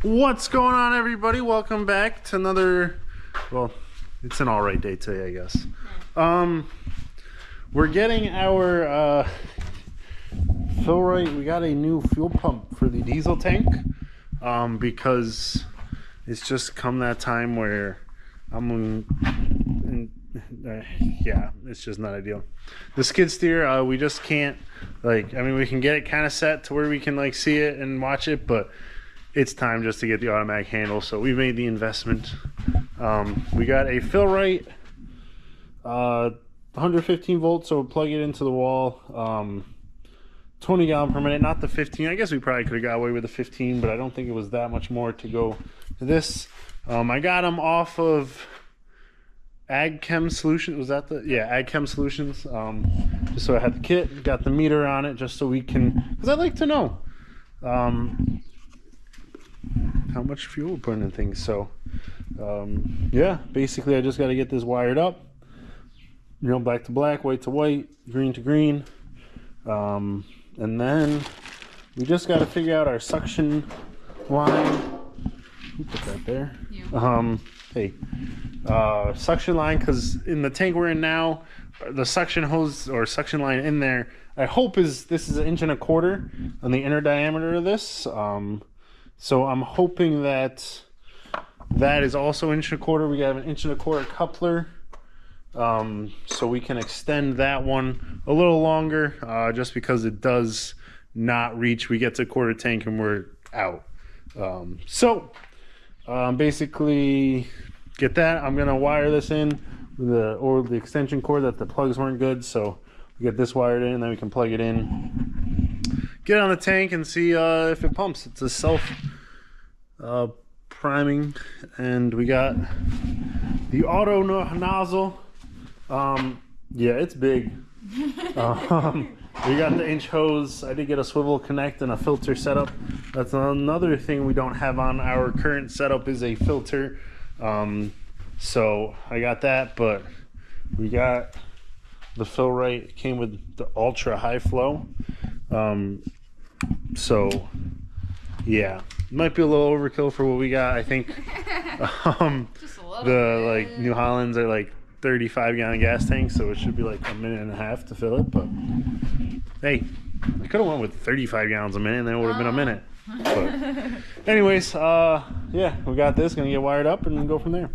What's going on, everybody? Welcome back to another, well, it's an all right day today, I guess. We're getting our fill right. We got a new fuel pump for the diesel tank because it's just come that time where yeah, it's just not ideal. The skid steer, we just can't, like, I mean, we can get it kind of set to where we can like see it and watch it, but it's time just to get the automatic handle. So we made the investment. We got a fill right, 115 volts, so we'll plug it into the wall. 20 gallon per minute, not the 15. I guess we probably could have got away with the 15, but I don't think it was that much more to go to this. I got them off of AgChem Solutions. Was that the, yeah, AgChem Solutions. Just so I had the kit, got the meter on it, just so we can, because I'd like to know how much fuel we're putting in things. So yeah, basically I just got to get this wired up, you know, black to black, white to white, green to green, and then we just got to figure out our suction line. Who put that there? You. Hey, suction line, because in the tank we're in now, the suction hose or suction line in there, I hope this is 1.25 inches on the inner diameter of this. So I'm hoping that is also 1.25 inches. We have an 1.25 inch coupler, so we can extend that one a little longer, just because it does not reach. We get to quarter tank and we're out. Basically get that. I'm gonna wire this in with the extension cord, that the plugs weren't good, so we get this wired in and then we can plug it in, get it on the tank and see if it pumps. It's a self priming, and we got the auto nozzle. Yeah, it's big. We got the inch hose. I did get a swivel connect and a filter setup. That's another thing we don't have on our current setup, is a filter. So I got that, but we got the fill right. It came with the ultra high flow. So yeah, might be a little overkill for what we got, I think. Just a little the bit. like New Hollands are like 35 gallon gas tanks, so it should be like 1.5 minutes to fill it. But hey, I could have went with 35 gallons a minute and then it would have been a minute. But anyways, yeah, we got this, gonna get wired up and go from there.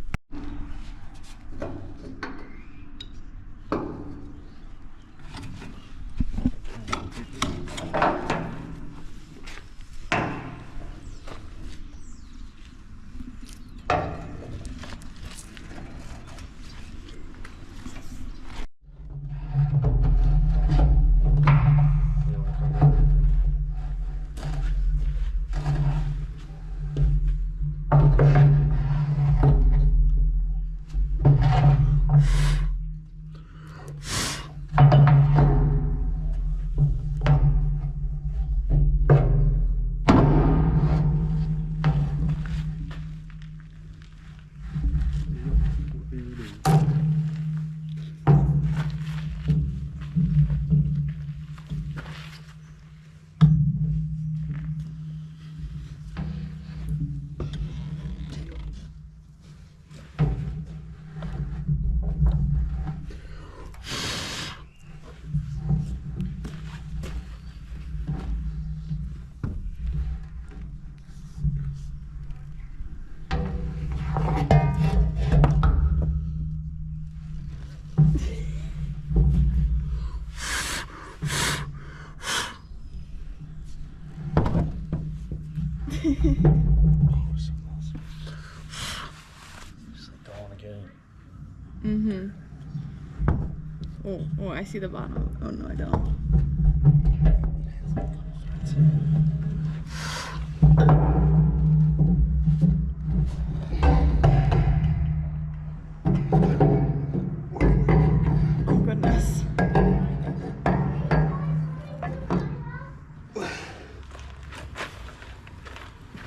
Mm-hmm. Oh, I see the bottom. Oh no, I don't. Oh goodness.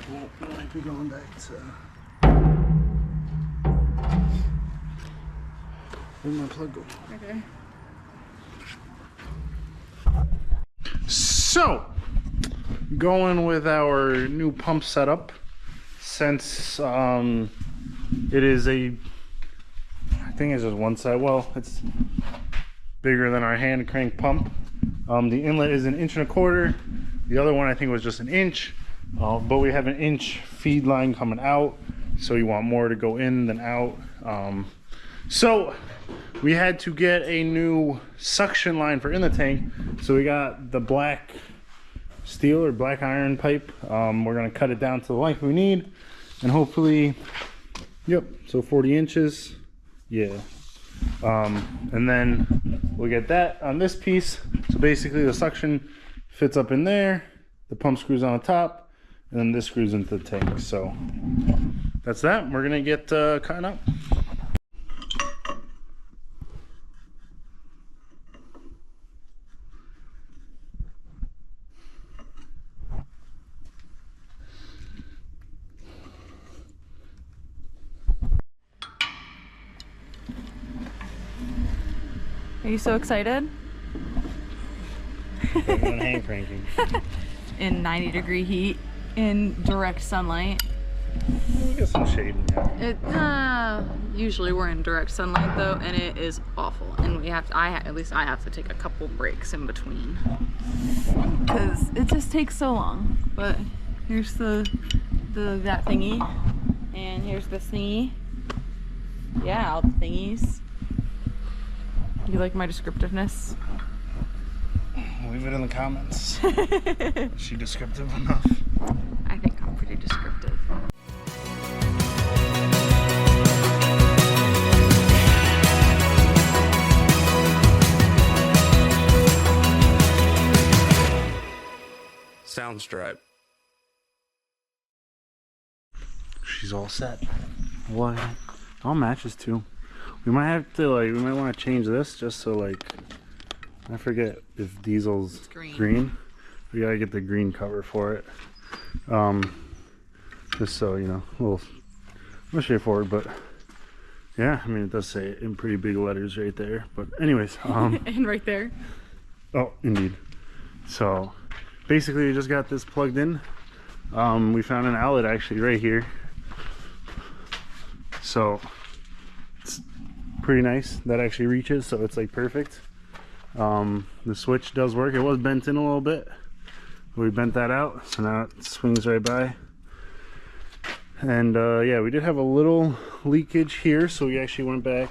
Well, might be going back to. Where'd my plug go? Okay. So, going with our new pump setup. since it is I think it's just one side. Well, it's bigger than our hand crank pump. The inlet is 1.25 inches. The other one I think was just 1 inch, but we have 1 inch feed line coming out, so you want more to go in than out. So we had to get a new suction line for in the tank. So we got the black steel or black iron pipe. We're gonna cut it down to the length we need, and hopefully, yep, so 40 inches, yeah. And then we'll get that on this piece. So basically the suction fits up in there, the pump screws on the top, and then this screws into the tank. So that's that. We're gonna get cutting up. Are you so excited? Hand cranking. In 90-degree heat, in direct sunlight. We get some shade in here. Usually we're in direct sunlight though, and it is awful. And we have to, at least I have to take a couple breaks in between, because it just takes so long. But here's that thingy, and here's this thingy. Yeah, all the thingies. You like my descriptiveness? Leave it in the comments. Is she descriptive enough? I think I'm pretty descriptive. Soundstripe. She's all set. What? All matches too. We might have to we might want to change this just so I forget if diesel's green. We gotta get the green cover for it. Just so you know, a little more straightforward, but yeah, I mean it does say it in pretty big letters right there. But anyways, And right there. oh, indeed. So basically, we just got this plugged in. We found an outlet actually right here. So it's pretty nice. That actually reaches, so it's like perfect. The switch does work. It was bent in a little bit. We bent that out, so now it swings right by. And yeah, we did have a little leakage here, so we actually went back,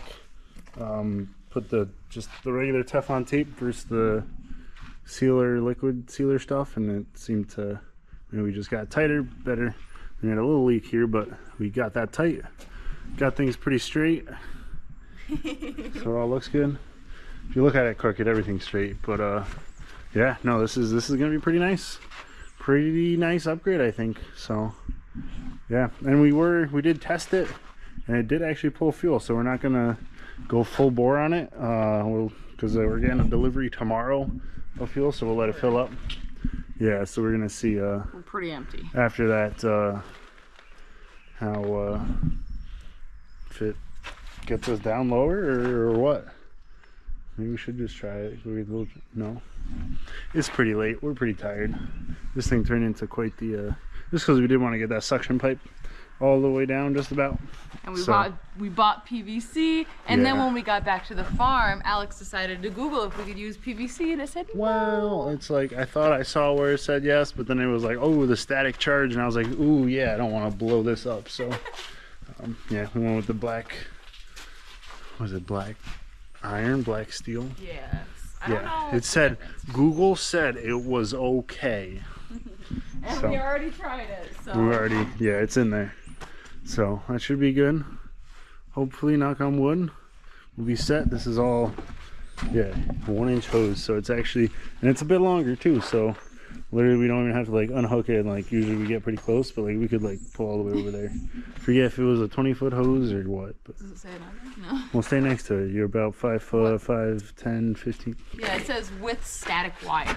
put just the regular Teflon tape versus the sealer, liquid sealer stuff, and it seemed to, we just got tighter, better. We had a little leak here, but we got that tight. Got things pretty straight. So it all looks good. If you look at it crooked, everything's straight. But yeah, no, this is gonna be pretty nice upgrade, I think. So yeah, and we did test it, and it did actually pull fuel. So we're not gonna go full bore on it, because we're getting a delivery tomorrow of fuel, so we'll let it fill up. Yeah, so we're gonna see We're pretty empty after that how if it gets us down lower or what. Maybe we should just try it. No, it's pretty late. We're pretty tired. This thing turned into quite the just because we did want to get that suction pipe all the way down just about. And we bought PVC, and then when we got back to the farm, Alex decided to Google if we could use PVC, and it said no. Well, it's like I thought I saw where it said yes, but then it was like, oh, the static charge, and I was like, ooh, yeah, I don't want to blow this up. So yeah, we went with the black. Was it black iron, black steel? Yes. I don't know. It said Google said it was okay. And so we already tried it. So yeah, it's in there. So that should be good. Hopefully, knock on wood, we'll be set. This is all, yeah, 1-inch hose. So it's actually, and it's a bit longer too. So literally, we don't even have to like unhook it. And like usually we get pretty close, but like we could like pull all the way over there. Forget if it was a 20-foot hose or what. But does it say it on there? No. We'll stay next to it. You're about 5 foot, 5, 10, 15. Yeah, it says with static wire.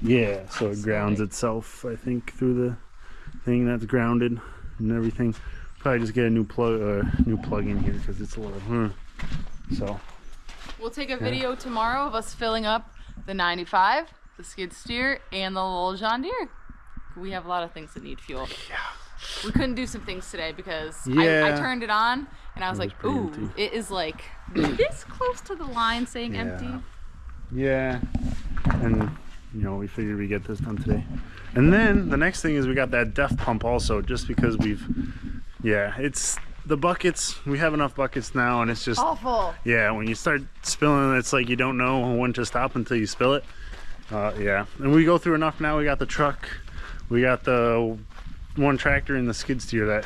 Yeah, so it grounds itself, I think, through the thing that's grounded and everything. Probably just get a new plug in here because it's a little. So we'll take a video tomorrow of us filling up the 95, the skid steer, and the little John Deere. We have a lot of things that need fuel. yeah, we couldn't do some things today because Yeah. I turned it on and I was It was like, pretty ooh, empty. it is like this close to the line saying empty. Yeah. And you know, we figured we'd get this done today. And then the next thing is we got that def pump also, just because it's the buckets, we have enough buckets now, and it's just Awful. Yeah, when you start spilling, it's like you don't know when to stop until you spill it. Yeah, and we go through enough now. We got the truck, we got the one tractor and the skid steer that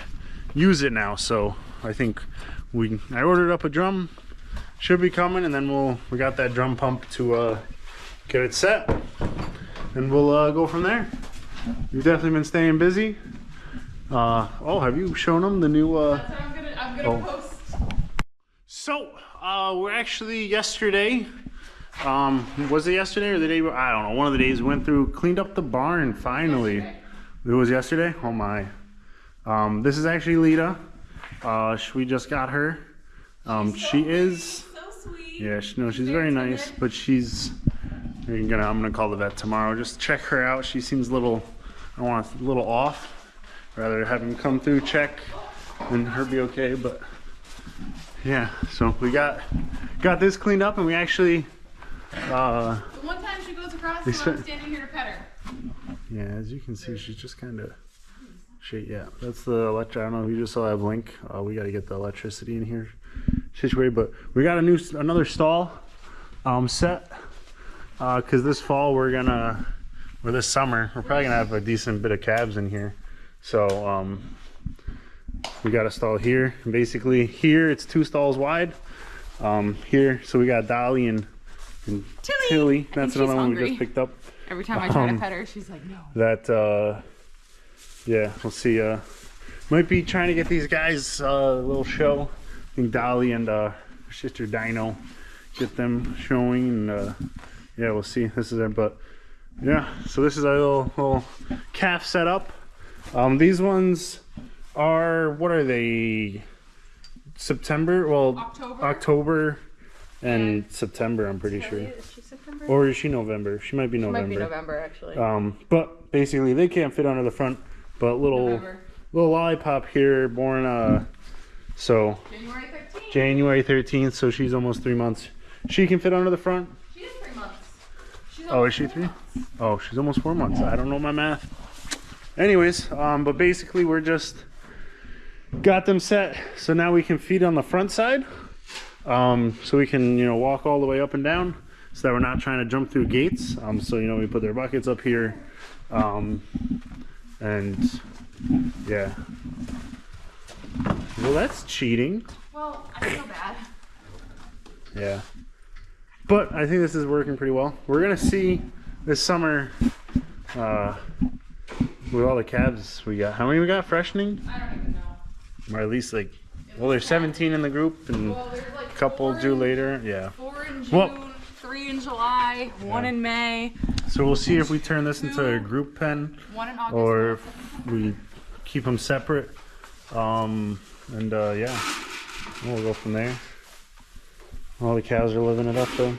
use it now. So I think I ordered up a drum, should be coming, and then we got that drum pump to get it set, and we'll go from there. We've definitely been staying busy. Oh, have you shown them the new? That's what I'm gonna post. So we're actually yesterday. Was it yesterday or the day? I don't know. One of the days we went through, cleaned up the barn finally. Yesterday. It was yesterday. Oh my. This is actually Lita. We just got her. She is. So sweet. Yeah, she's very nice, but I'm gonna call the vet tomorrow. Just check her out. She seems a little off. Rather have him come through, check, and her be okay. But yeah, so we got this cleaned up, and we actually. The one time she goes across, I'm standing here to pet her. Yeah, as you can see, she's just kind of. Yeah, that's the electric. I don't know if you just saw that blink. We got to get the electricity in here situated, but we got another stall set because this fall or this summer we're probably gonna have a decent bit of calves in here. So we got a stall here. And basically here it's 2 stalls wide. Here, so we got Dolly and Tilly. That's another one we just picked up. Every time I try to pet her, she's like, no. That yeah, we'll see. Might be trying to get these guys a little show. I think Dolly and her sister Dino, get them showing, and yeah, we'll see. This is it, but yeah. So this is our little calf setup. These ones are, what are they? September? Well, October and September, I'm pretty sure. Is she September? Or is she November? She might be November. Might be November, actually. But basically they can't fit under the front. But little lollipop here, born so January 13th. So she's almost 3 months. She can fit under the front. She is 3 months. Oh, is she 3? Oh, she's almost 4 months. I don't know my math. Anyways, but basically we're just got them set. So now we can feed on the front side. So we can, walk all the way up and down, so that we're not trying to jump through gates. So we put their buckets up here. And yeah, well, that's cheating. Well, I feel bad. Yeah, but I think this is working pretty well. We're gonna see this summer with all the calves we got. How many we got freshening? I don't even know. Or at least there's 17 in the group, and there's like a couple due later. Yeah. 4 in June, 3 in July, 1 in May. So we'll see if we turn this into a group pen, 1 in August, or if we keep them separate. Yeah, we'll go from there. All the cows are living it up though.